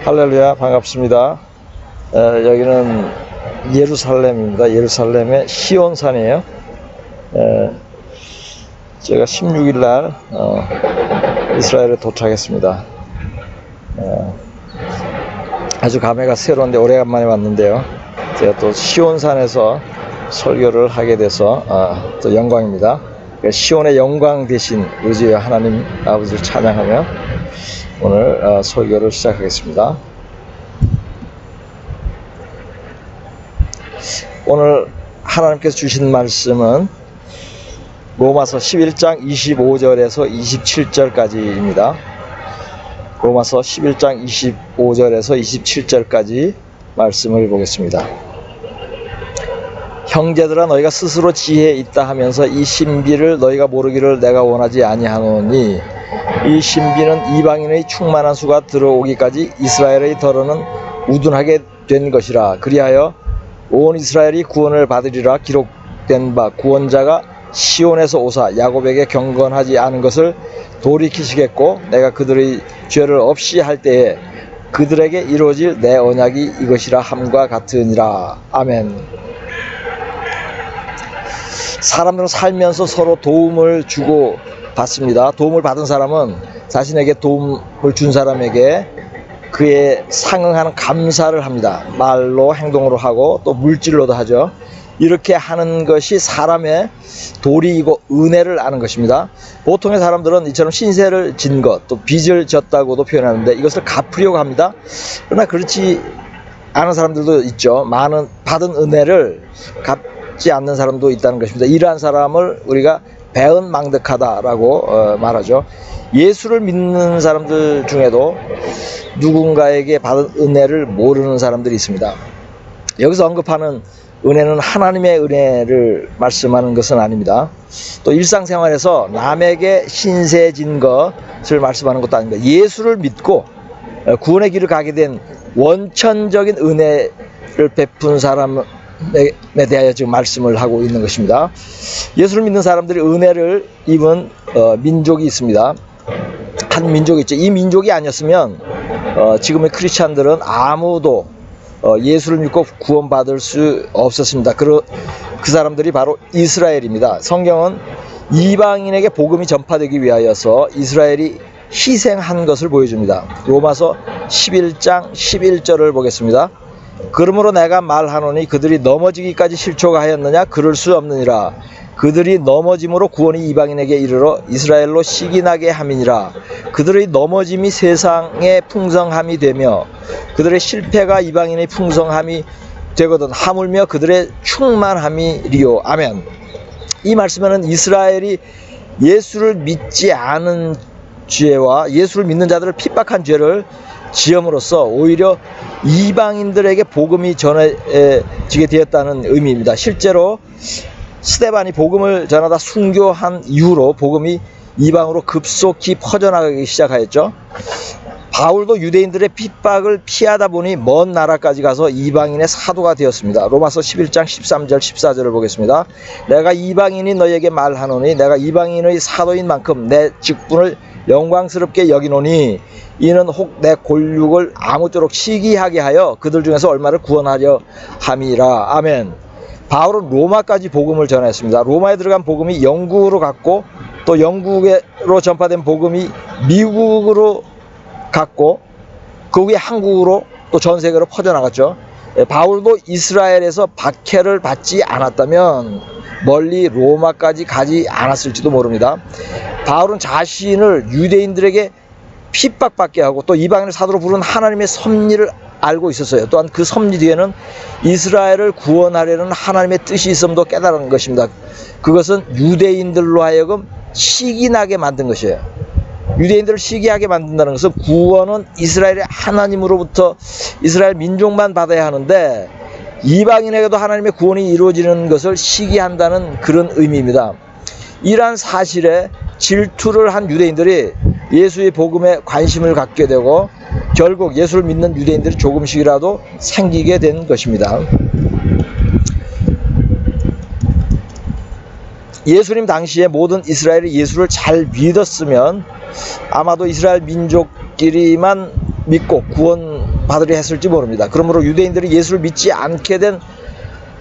할렐루야, 반갑습니다. 여기는 예루살렘입니다. 예루살렘의 시온산이에요. 제가 16일 날 이스라엘에 도착했습니다. 아주 감회가 새로운데 오래간만에 왔는데요. 제가 또 시온산에서 설교를 하게 돼서 또 영광입니다. 시온의 영광 대신 우리 하나님 아버지를 찬양하며 오늘 설교를 시작하겠습니다. 오늘 하나님께서 주신 말씀은 로마서 11장 25절에서 27절까지입니다. 로마서 11장 25절에서 27절까지 말씀을 보겠습니다. 형제들아, 너희가 스스로 지혜 있다 하면서 이 신비를 너희가 모르기를 내가 원하지 아니하노니 이 신비는 이방인의 충만한 수가 들어오기까지 이스라엘의 덜어는 우둔하게 된 것이라. 그리하여 온 이스라엘이 구원을 받으리라. 기록된 바 구원자가 시온에서 오사 야곱에게 경건하지 않은 것을 돌이키시겠고 내가 그들의 죄를 없이 할 때에 그들에게 이루어질 내 언약이 이것이라 함과 같으니라. 아멘. 사람들은 살면서 서로 도움을 주고 받습니다. 도움을 받은 사람은 자신에게 도움을 준 사람에게 그에 상응하는 감사를 합니다. 말로, 행동으로 하고 또 물질로도 하죠. 이렇게 하는 것이 사람의 도리이고 은혜를 아는 것입니다. 보통의 사람들은 이처럼 신세를 진 것, 또 빚을 졌다고도 표현하는데 이것을 갚으려고 합니다. 그러나 그렇지 않은 사람들도 있죠. 많은 받은 은혜를 갚지 않는 사람도 있다는 것입니다. 이러한 사람을 우리가 배은망덕하다라고 말하죠. 예수를 믿는 사람들 중에도 누군가에게 받은 은혜를 모르는 사람들이 있습니다. 여기서 언급하는 은혜는 하나님의 은혜를 말씀하는 것은 아닙니다. 또 일상생활에서 남에게 신세진 것을 말씀하는 것도 아닙니다. 예수를 믿고 구원의 길을 가게 된 원천적인 은혜를 베푼 사람에 대하여 지금 말씀을 하고 있는 것입니다. 예수를 믿는 사람들이 은혜를 입은 민족이 있습니다. 한 민족이 있죠. 이 민족이 아니었으면 지금의 크리스찬들은 아무도 예수를 믿고 구원받을 수 없었습니다. 그 사람들이 바로 이스라엘입니다. 성경은 이방인에게 복음이 전파되기 위하여서 이스라엘이 희생한 것을 보여줍니다. 로마서 11장 11절을 보겠습니다. 그러므로 내가 말하노니 그들이 넘어지기까지 실족하였느냐? 그럴 수 없느니라. 그들이 넘어짐으로 구원이 이방인에게 이르러 이스라엘로 시기나게 함이니라. 그들의 넘어짐이 세상의 풍성함이 되며 그들의 실패가 이방인의 풍성함이 되거든 하물며 그들의 충만함이리요. 아멘. 이 말씀에는 이스라엘이 예수를 믿지 않은 죄와 예수를 믿는 자들을 핍박한 죄를 지음으로써 오히려 이방인들에게 복음이 전해지게 되었다는 의미입니다. 실제로 스데반이 복음을 전하다 순교한 이후로 복음이 이방으로 급속히 퍼져나가기 시작하였죠. 바울도 유대인들의 핍박을 피하다 보니 먼 나라까지 가서 이방인의 사도가 되었습니다. 로마서 11장 13절 14절을 보겠습니다. 내가 이방인이 너에게 말하노니 내가 이방인의 사도인 만큼 내 직분을 영광스럽게 여기노니 이는 혹 내 골육을 아무쪼록 시기하게 하여 그들 중에서 얼마를 구원하려 함이라. 아멘. 바울은 로마까지 복음을 전했습니다. 로마에 들어간 복음이 영국으로 갔고 또 영국으로 전파된 복음이 미국으로 갔고 그 후에 한국으로 또 전 세계로 퍼져나갔죠. 바울도 이스라엘에서 박해를 받지 않았다면 멀리 로마까지 가지 않았을지도 모릅니다. 바울은 자신을 유대인들에게 핍박받게 하고 또 이방인을 사도로 부른 하나님의 섭리를 알고 있었어요. 또한 그 섭리 뒤에는 이스라엘을 구원하려는 하나님의 뜻이 있음도 깨달은 것입니다. 그것은 유대인들로 하여금 시기나게 만든 것이에요. 유대인들을 시기하게 만든다는 것은 구원은 이스라엘의 하나님으로부터 이스라엘 민족만 받아야 하는데 이방인에게도 하나님의 구원이 이루어지는 것을 시기한다는 그런 의미입니다. 이러한 사실에 질투를 한 유대인들이 예수의 복음에 관심을 갖게 되고 결국 예수를 믿는 유대인들이 조금씩이라도 생기게 된 것입니다. 예수님 당시에 모든 이스라엘이 예수를 잘 믿었으면 아마도 이스라엘 민족끼리만 믿고 구원받으려 했을지 모릅니다. 그러므로 유대인들이 예수를 믿지 않게 된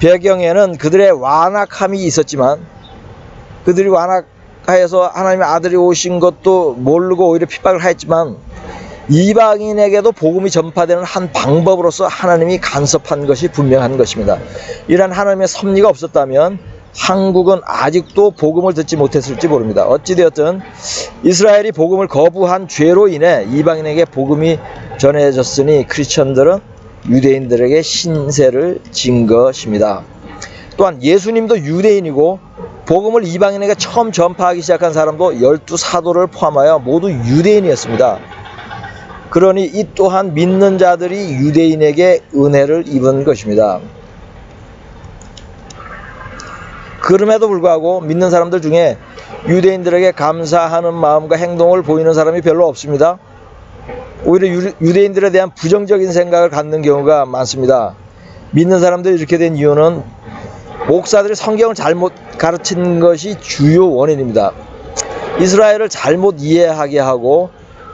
배경에는 그들의 완악함이 있었지만, 그들이 완악하여서 하나님의 아들이 오신 것도 모르고 오히려 핍박을 하였지만, 이방인에게도 복음이 전파되는 한 방법으로서 하나님이 간섭한 것이 분명한 것입니다. 이러한 하나님의 섭리가 없었다면 한국은 아직도 복음을 듣지 못했을지 모릅니다. 어찌되었든 이스라엘이 복음을 거부한 죄로 인해 이방인에게 복음이 전해졌으니 크리스천들은 유대인들에게 신세를 진 것입니다. 또한 예수님도 유대인이고 복음을 이방인에게 처음 전파하기 시작한 사람도 12 사도를 포함하여 모두 유대인이었습니다. 그러니 이 또한 믿는 자들이 유대인에게 은혜를 입은 것입니다. 그럼에도 불구하고 믿는 사람들 중에 유대인들에게 감사하는 마음과 행동을 보이는 사람이 별로 없습니다. 오히려 유대인들에 대한 부정적인 생각을 갖는 경우가 많습니다. 믿는 사람들이 이렇게 된 이유는 목사들이 성경을 잘못 가르친 것이 주요 원인입니다. 이스라엘을 잘못 이해하게 하고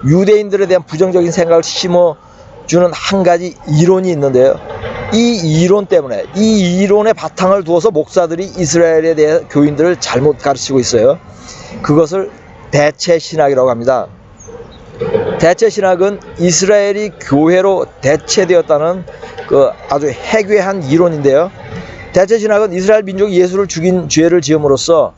유대인들에 대한 부정적인 생각을 심어주는 한 가지 이론이 있는데요. 이 이론 때문에, 이 이론의 바탕을 두어서 목사들이 이스라엘에 대해 교인들을 잘못 가르치고 있어요. 그것을 대체신학이라고 합니다. 대체신학은 이스라엘이 교회로 대체되었다는 그 아주 해괴한 이론인데요. 대체신학은 이스라엘 민족이 예수를 죽인 죄를 지음으로써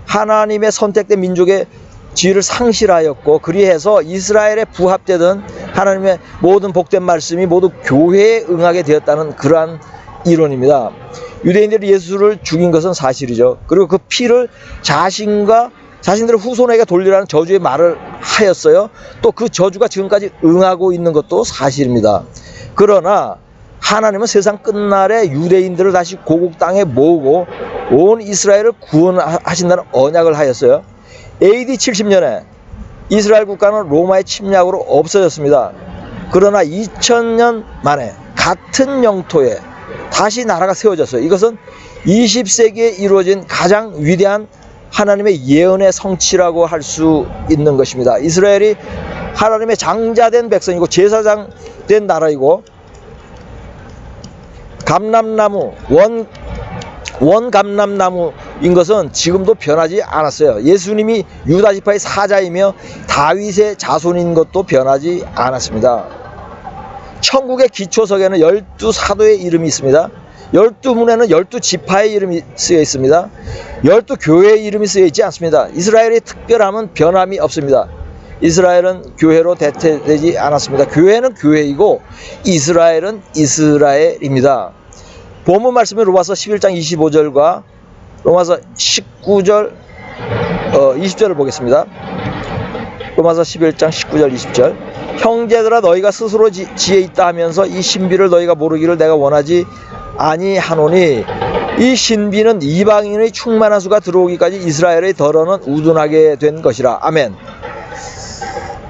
하나님의 선택된 민족의 지위를 상실하였고, 그리해서 이스라엘에 부합되던 하나님의 모든 복된 말씀이 모두 교회에 응하게 되었다는 그러한 이론입니다. 유대인들이 예수를 죽인 것은 사실이죠. 그리고 그 피를 자신들의 후손에게 돌리라는 저주의 말을 하였어요. 또 그 저주가 지금까지 응하고 있는 것도 사실입니다. 그러나 하나님은 세상 끝날에 유대인들을 다시 고국 땅에 모으고 온 이스라엘을 구원하신다는 언약을 하였어요. AD 70년에 이스라엘 국가는 로마의 침략으로 없어졌습니다. 그러나 2000년 만에 같은 영토에 다시 나라가 세워졌어요. 이것은 20세기에 이루어진 가장 위대한 하나님의 예언의 성취라고 할 수 있는 것입니다. 이스라엘이 하나님의 장자된 백성이고 제사장 된 나라이고, 감람나무, 원감람나무인 것은 지금도 변하지 않았어요. 예수님이 유다 지파의 사자이며 다윗의 자손인 것도 변하지 않았습니다. 천국의 기초석에는 12 사도의 이름이 있습니다. 12문에는 12지파의 이름이 쓰여 있습니다. 12교회의 이름이 쓰여 있지 않습니다. 이스라엘의 특별함은 변함이 없습니다. 이스라엘은 교회로 대체되지 않았습니다. 교회는 교회이고 이스라엘은 이스라엘입니다. 본문 말씀은 로마서 11장 25절과 로마서 19절 20절을 보겠습니다. 로마서 11장 19절 20절. 형제들아, 너희가 스스로 지혜 있다 하면서 이 신비를 너희가 모르기를 내가 원하지 아니하노니, 이 신비는 이방인의 충만한 수가 들어오기까지 이스라엘의 덜어는 우둔하게 된 것이라. 아멘.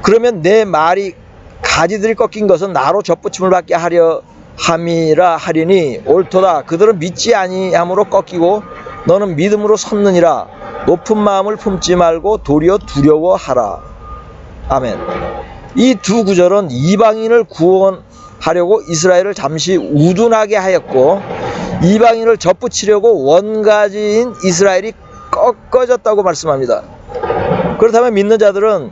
그러면 내 말이 가지들이 꺾인 것은 나로 접붙임을 받게 하려 함이라 하리니 옳도다. 그들은 믿지 아니함으로 꺾이고 너는 믿음으로 섰느니라. 높은 마음을 품지 말고 도리어 두려워하라. 아멘. 이 두 구절은 이방인을 구원하려고 이스라엘을 잠시 우둔하게 하였고, 이방인을 접붙이려고 원가지인 이스라엘이 꺾어졌다고 말씀합니다. 그렇다면 믿는 자들은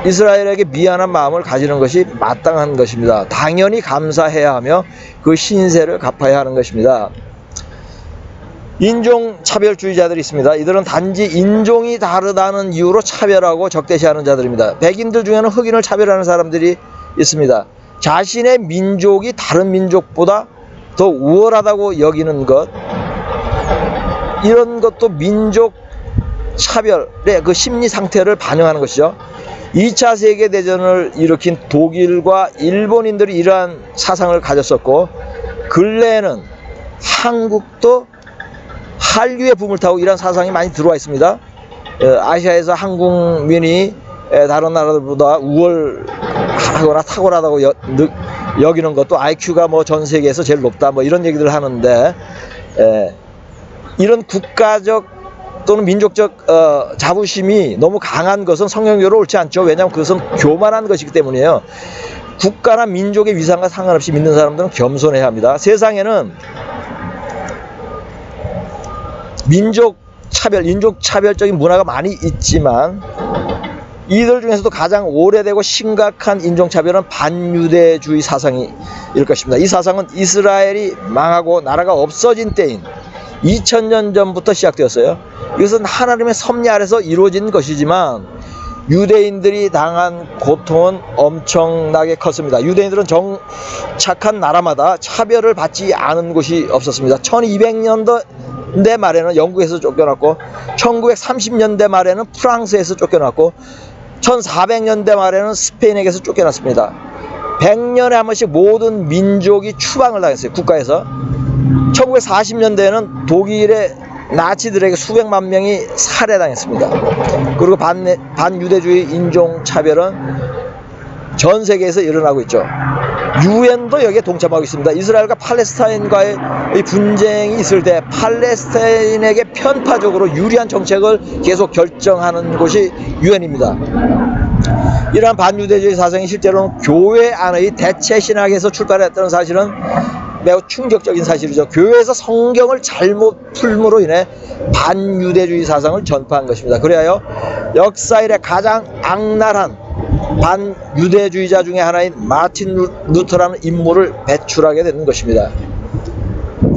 이스라엘에게 미안한 마음을 가지는 것이 마땅한 것입니다. 당연히 감사해야 하며 그 신세를 갚아야 하는 것입니다. 인종차별주의자들이 있습니다. 이들은 단지 인종이 다르다는 이유로 차별하고 적대시하는 자들입니다. 백인들 중에는 흑인을 차별하는 사람들이 있습니다. 자신의 민족이 다른 민족보다 더 우월하다고 여기는 것, 이런 것도 민족 차별의 그 심리 상태를 반영하는 것이죠. 2차 세계대전을 일으킨 독일과 일본인들이 이러한 사상을 가졌었고, 근래에는 한국도 한류의 붐을 타고 이러한 사상이 많이 들어와 있습니다. 아시아에서 한국민이 다른 나라들보다 우월하거나 탁월하다고 여기는 것도 IQ가 뭐 전 세계에서 제일 높다 뭐 이런 얘기들 하는데, 이런 국가적 또는 민족적 자부심이 너무 강한 것은 성경적으로 옳지 않죠. 왜냐하면 그것은 교만한 것이기 때문이에요. 국가나 민족의 위상과 상관없이 믿는 사람들은 겸손해야 합니다. 세상에는 인종 차별적인 문화가 많이 있지만 이들 중에서도 가장 오래되고 심각한 인종차별은 반유대주의 사상일 것입니다. 이 사상은 이스라엘이 망하고 나라가 없어진 때인 2000년 전부터 시작되었어요. 이것은 하나님의 섭리 아래서 이루어진 것이지만 유대인들이 당한 고통은 엄청나게 컸습니다. 유대인들은 정착한 나라마다 차별을 받지 않은 곳이 없었습니다. 1200년대 말에는 영국에서 쫓겨났고 1930년대 말에는 프랑스에서 쫓겨났고 1400년대 말에는 스페인에게서 쫓겨났습니다. 100년에 한 번씩 모든 민족이 추방을 당했어요. 국가에서. 1940년대에는 독일의 나치들에게 수백만 명이 살해당했습니다. 그리고 반유대주의 인종차별은 전 세계에서 일어나고 있죠. 유엔도 여기에 동참하고 있습니다. 이스라엘과 팔레스타인과의 분쟁이 있을 때 팔레스타인에게 편파적으로 유리한 정책을 계속 결정하는 곳이 유엔입니다. 이러한 반유대주의 사상이 실제로는 교회 안의 대체 신학에서 출발했다는 사실은 매우 충격적인 사실이죠. 교회에서 성경을 잘못 풀므로 인해 반유대주의 사상을 전파한 것입니다. 그래야 역사 이래 가장 악랄한 반유대주의자 중에 하나인 마틴 루터라는 인물을 배출하게 되는 것입니다.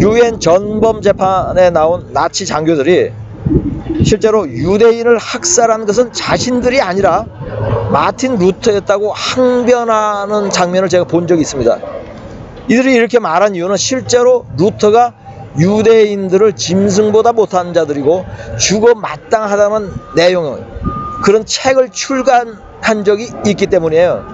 유엔 전범 재판에 나온 나치 장교들이 실제로 유대인을 학살한 것은 자신들이 아니라 마틴 루터였다고 항변하는 장면을 제가 본 적이 있습니다. 이들이 이렇게 말한 이유는 실제로 루터가 유대인들을 짐승보다 못한 자들이고 죽어 마땅하다는 내용의 그런 책을 출간한 적이 있기 때문이에요.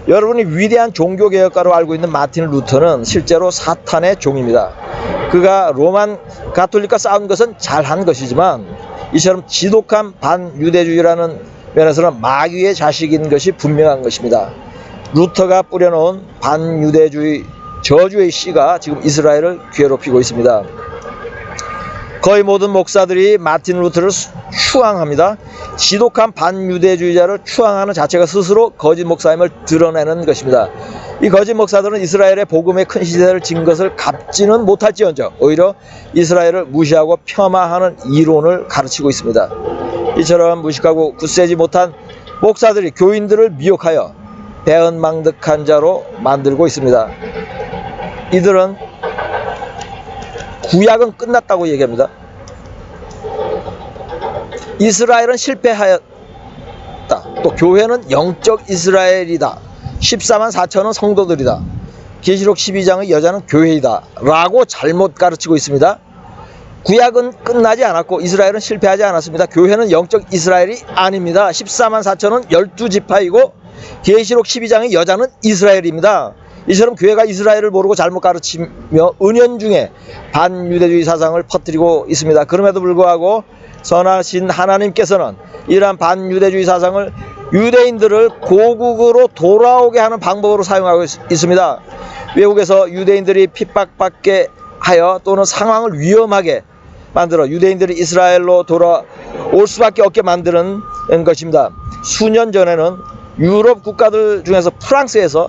여러분이 위대한 종교개혁가로 알고 있는 마틴 루터는 실제로 사탄의 종입니다. 그가 로만 가톨릭과 싸운 것은 잘한 것이지만 이처럼 지독한 반유대주의라는 면에서는 마귀의 자식인 것이 분명한 것입니다. 루터가 뿌려놓은 반유대주의 저주의 씨가 지금 이스라엘을 괴롭히고 있습니다. 거의 모든 목사들이 마틴 루터를 추앙합니다. 지독한 반유대주의자를 추앙하는 자체가 스스로 거짓 목사임을 드러내는 것입니다. 이 거짓 목사들은 이스라엘의 복음의 큰 시대를 진 것을 갚지는 못할지언정 오히려 이스라엘을 무시하고 폄하하는 이론을 가르치고 있습니다. 이처럼 무식하고 굳세지 못한 목사들이 교인들을 미혹하여 배은망덕한 자로 만들고 있습니다. 이들은 구약은 끝났다고 얘기합니다. 이스라엘은 실패하였다. 또 교회는 영적 이스라엘이다. 14만 4천은 성도들이다. 계시록 12장의 여자는 교회이다 라고 잘못 가르치고 있습니다. 구약은 끝나지 않았고 이스라엘은 실패하지 않았습니다. 교회는 영적 이스라엘이 아닙니다. 14만 4천은 12지파이고 계시록 12장의 여자는 이스라엘입니다. 이처럼 교회가 이스라엘을 모르고 잘못 가르치며 은연중에 반유대주의 사상을 퍼뜨리고 있습니다. 그럼에도 불구하고 선하신 하나님께서는 이러한 반유대주의 사상을 유대인들을 고국으로 돌아오게 하는 방법으로 사용하고 있습니다. 외국에서 유대인들이 핍박받게 하여 또는 상황을 위험하게 만들어 유대인들이 이스라엘로 돌아올 수밖에 없게 만드는 것입니다. 수년 전에는 유럽 국가들 중에서 프랑스에서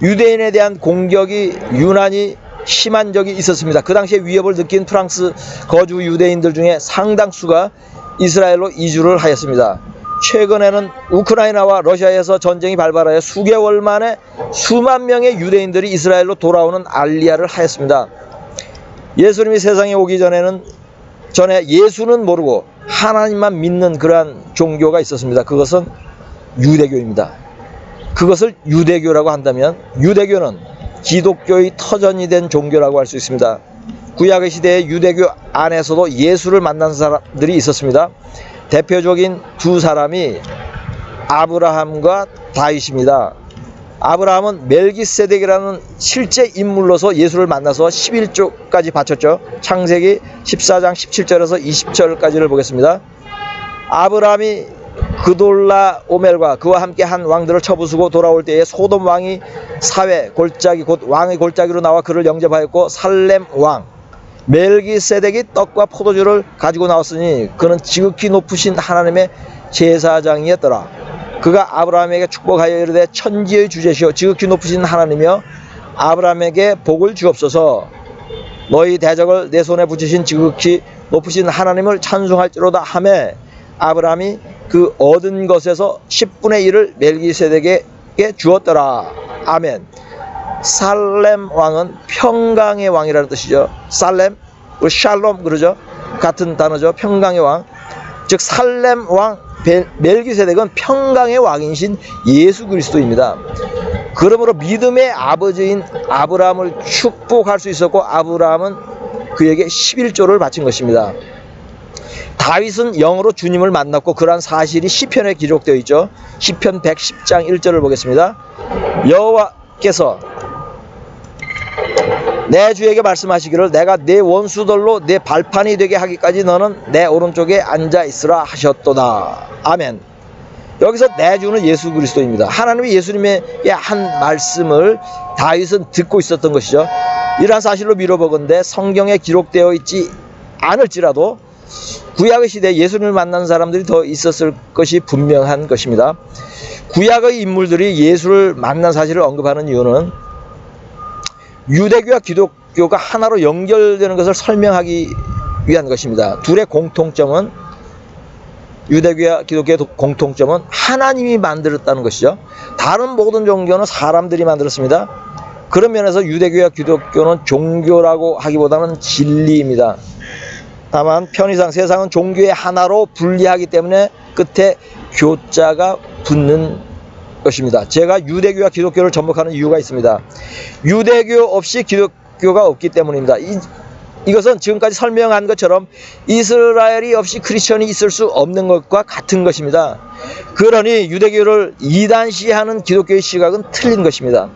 유대인에 대한 공격이 유난히 심한 적이 있었습니다. 그 당시에 위협을 느낀 프랑스 거주 유대인들 중에 상당수가 이스라엘로 이주를 하였습니다. 최근에는 우크라이나와 러시아에서 전쟁이 발발하여 수개월 만에 수만 명의 유대인들이 이스라엘로 돌아오는 알리야를 하였습니다. 예수님이 세상에 오기 전에 예수는 모르고 하나님만 믿는 그러한 종교가 있었습니다. 그것은 유대교입니다. 그것을 유대교라고 한다면 유대교는 기독교의 터전이 된 종교라고 할 수 있습니다. 구약의 시대에 유대교 안에서도 예수를 만난 사람들이 있었습니다. 대표적인 두 사람이 아브라함과 다윗입니다. 아브라함은 멜기세덱이라는 실제 인물로서 예수를 만나서 11조까지 바쳤죠. 창세기 14장 17절에서 20절까지를 보겠습니다. 아브라함이 그돌라오멜과 그와 함께 한 왕들을 쳐부수고 돌아올 때에 소돔 왕이 사회 골짜기 곧 왕의 골짜기로 나와 그를 영접하였고 살렘 왕 멜기세덱이 떡과 포도주를 가지고 나왔으니 그는 지극히 높으신 하나님의 제사장이었더라. 그가 아브라함에게 축복하여 이르되 천지의 주제시오 지극히 높으신 하나님이여 아브라함에게 복을 주옵소서. 너희 대적을 내 손에 붙이신 지극히 높으신 하나님을 찬송할지로다 하매 아브라함이 그 얻은 것에서 10분의 1을 멜기세덱에게 주었더라. 아멘. 살렘 왕은 평강의 왕이라는 뜻이죠. 살렘, 샬롬 그러죠. 같은 단어죠. 평강의 왕. 즉 살렘 왕 멜기세덱은 평강의 왕이신 예수 그리스도입니다. 그러므로 믿음의 아버지인 아브라함을 축복할 수 있었고 아브라함은 그에게 11조를 바친 것입니다. 다윗은 영으로 주님을 만났고 그러한 사실이 시편에 기록되어 있죠. 시편 110장 1절을 보겠습니다. 여호와께서 내 주에게 말씀하시기를 내가 내 원수들로 내 발판이 되게 하기까지 너는 내 오른쪽에 앉아 있으라 하셨도다. 아멘. 여기서 내 주는 예수 그리스도입니다. 하나님이 예수님의 한 말씀을 다윗은 듣고 있었던 것이죠. 이러한 사실로 미뤄보건대 성경에 기록되어 있지 않을지라도 구약의 시대에 예수님을 만난 사람들이 더 있었을 것이 분명한 것입니다. 구약의 인물들이 예수를 만난 사실을 언급하는 이유는 유대교와 기독교가 하나로 연결되는 것을 설명하기 위한 것입니다. 둘의 공통점은 유대교와 기독교의 공통점은 하나님이 만들었다는 것이죠. 다른 모든 종교는 사람들이 만들었습니다. 그런 면에서 유대교와 기독교는 종교라고 하기보다는 진리입니다. 다만 편의상 세상은 종교의 하나로 분리하기 때문에 끝에 교자가 붙는 것입니다. 제가 유대교와 기독교를 접목하는 이유가 있습니다. 유대교 없이 기독교가 없기 때문입니다. 이것은 지금까지 설명한 것처럼 이스라엘이 없이 크리스천이 있을 수 없는 것과 같은 것입니다. 그러니 유대교를 이단시하는 기독교의 시각은 틀린 것입니다.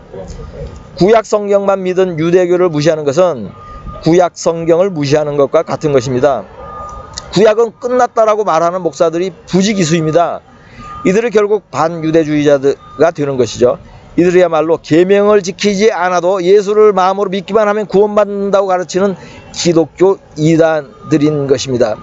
구약 성경만 믿은 유대교를 무시하는 것은 구약 성경을 무시하는 것과 같은 것입니다. 구약은 끝났다라고 말하는 목사들이 부지기수입니다. 이들이 결국 반유대주의자가 되는 것이죠. 이들이야말로 계명을 지키지 않아도 예수를 마음으로 믿기만 하면 구원받는다고 가르치는 기독교 이단들인 것입니다.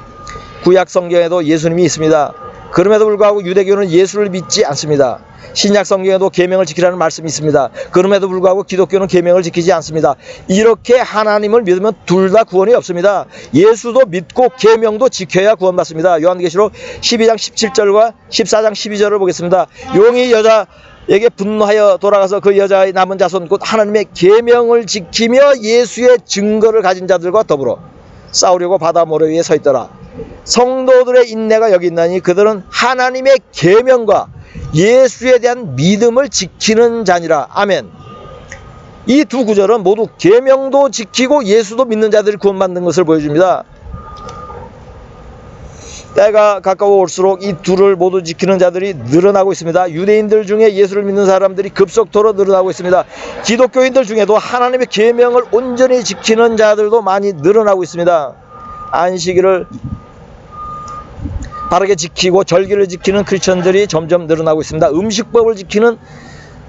구약 성경에도 예수님이 있습니다. 그럼에도 불구하고 유대교는 예수를 믿지 않습니다. 신약 성경에도 계명을 지키라는 말씀이 있습니다. 그럼에도 불구하고 기독교는 계명을 지키지 않습니다. 이렇게 하나님을 믿으면 둘 다 구원이 없습니다. 예수도 믿고 계명도 지켜야 구원받습니다. 요한계시록 12장 17절과 14장 12절을 보겠습니다. 용이 여자에게 분노하여 돌아가서 그 여자의 남은 자손 곧 하나님의 계명을 지키며 예수의 증거를 가진 자들과 더불어 싸우려고 바다 모래 위에 서 있더라. 성도들의 인내가 여기 있나니 그들은 하나님의 계명과 예수에 대한 믿음을 지키는 자니라. 아멘. 이 두 구절은 모두 계명도 지키고 예수도 믿는 자들이 구원받는 것을 보여줍니다. 때가 가까워 올수록 이 둘을 모두 지키는 자들이 늘어나고 있습니다. 유대인들 중에 예수를 믿는 사람들이 급속도로 늘어나고 있습니다. 기독교인들 중에도 하나님의 계명을 온전히 지키는 자들도 많이 늘어나고 있습니다. 안식일을 바르게 지키고 절기를 지키는 크리스천들이 점점 늘어나고 있습니다. 음식법을 지키는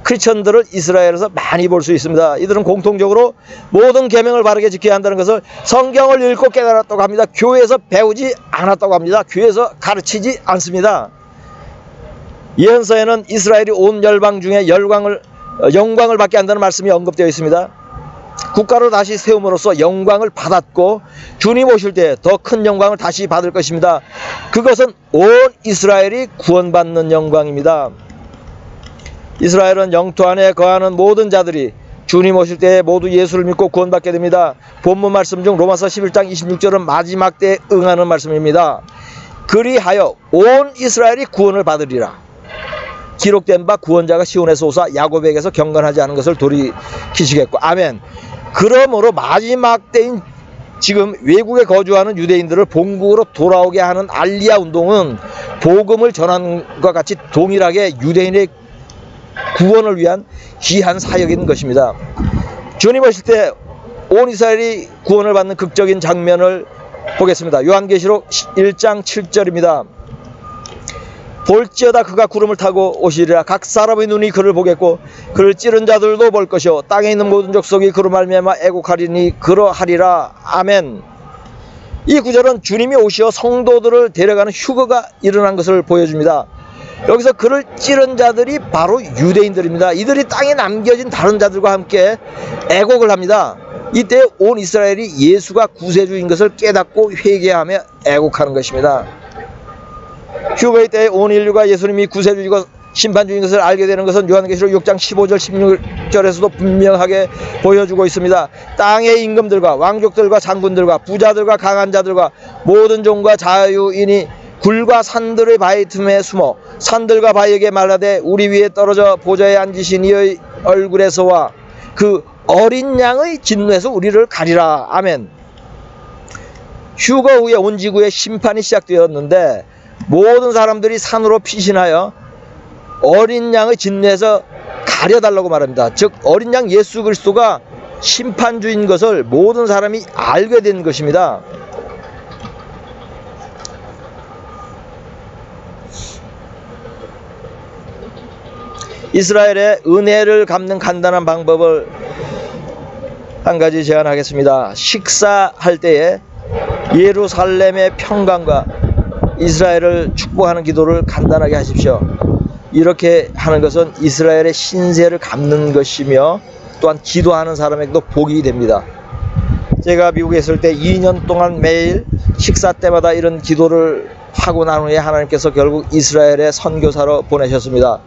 크리스천들을 이스라엘에서 많이 볼 수 있습니다. 이들은 공통적으로 모든 계명을 바르게 지켜야 한다는 것을 성경을 읽고 깨달았다고 합니다. 교회에서 배우지 않았다고 합니다. 교회에서 가르치지 않습니다. 예언서에는 이스라엘이 온 열방 중에 영광을 받게 한다는 말씀이 언급되어 있습니다. 국가로 다시 세움으로써 영광을 받았고 주님 오실 때 더 큰 영광을 다시 받을 것입니다. 그것은 온 이스라엘이 구원받는 영광입니다. 이스라엘은 영토 안에 거하는 모든 자들이 주님 오실 때 모두 예수를 믿고 구원받게 됩니다. 본문 말씀 중 로마서 11장 26절은 마지막 때에 응하는 말씀입니다. 그리하여 온 이스라엘이 구원을 받으리라. 기록된 바 구원자가 시온에서 오사 야곱에게서 경건하지 않은 것을 돌이키시겠고. 아멘. 그러므로 마지막 때인 지금 외국에 거주하는 유대인들을 본국으로 돌아오게 하는 알리야 운동은 복음을 전하는 것과 같이 동일하게 유대인의 구원을 위한 귀한 사역인 것입니다. 주님 오실 때 온 이스라엘이 구원을 받는 극적인 장면을 보겠습니다. 요한계시록 1장 7절입니다. 볼지어다 그가 구름을 타고 오시리라. 각 사람의 눈이 그를 보겠고 그를 찌른 자들도 볼 것이요 땅에 있는 모든 족속이 그로 말미암아 애곡하리니 그러하리라. 아멘. 이 구절은 주님이 오시어 성도들을 데려가는 휴거가 일어난 것을 보여줍니다. 여기서 그를 찌른 자들이 바로 유대인들입니다. 이들이 땅에 남겨진 다른 자들과 함께 애곡을 합니다. 이때 온 이스라엘이 예수가 구세주인 것을 깨닫고 회개하며 애곡하는 것입니다. 휴거의 때에 온 인류가 예수님이 구세주이고 심판주인 것을 알게 되는 것은 요한계시록 6장 15절 16절에서도 분명하게 보여주고 있습니다. 땅의 임금들과 왕족들과 장군들과 부자들과 강한 자들과 모든 종과 자유인이 굴과 산들의 바위 틈에 숨어 산들과 바위에게 말하되 우리 위에 떨어져 보좌에 앉으신 이의 얼굴에서와 그 어린 양의 진노에서 우리를 가리라. 아멘. 휴거 후에 온 지구의 심판이 시작되었는데 모든 사람들이 산으로 피신하여 어린 양의 진노에서 가려달라고 말합니다. 즉 어린 양 예수 그리스도가 심판주인 것을 모든 사람이 알게 된 것입니다. 이스라엘의 은혜를 갚는 간단한 방법을 한 가지 제안하겠습니다. 식사할 때에 예루살렘의 평강과 이스라엘을 축복하는 기도를 간단하게 하십시오. 이렇게 하는 것은 이스라엘의 신세를 갚는 것이며 또한 기도하는 사람에게도 복이 됩니다. 제가 미국에 있을 때 2년 동안 매일 식사 때마다 이런 기도를 하고 난 후에 하나님께서 결국 이스라엘의 선교사로 보내셨습니다.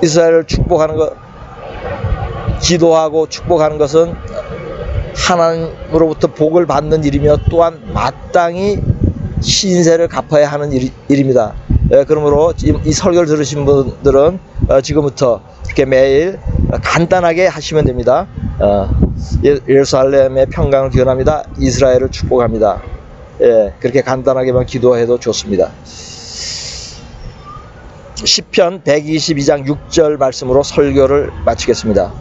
이스라엘을 축복하는 것, 기도하고 축복하는 것은 하나님으로부터 복을 받는 일이며 또한 마땅히 신세를 갚아야 하는 일입니다. 그러므로 이 설교를 들으신 분들은 지금부터 이렇게 매일 간단하게 하시면 됩니다. 예루살렘의 평강을 기원합니다. 이스라엘을 축복합니다. 그렇게 간단하게만 기도해도 좋습니다. 시편 122장 6절 말씀으로 설교를 마치겠습니다.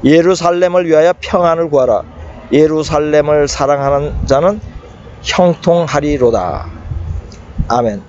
예루살렘을 위하여 평안을 구하라. 예루살렘을 사랑하는 자는 형통하리로다. 아멘.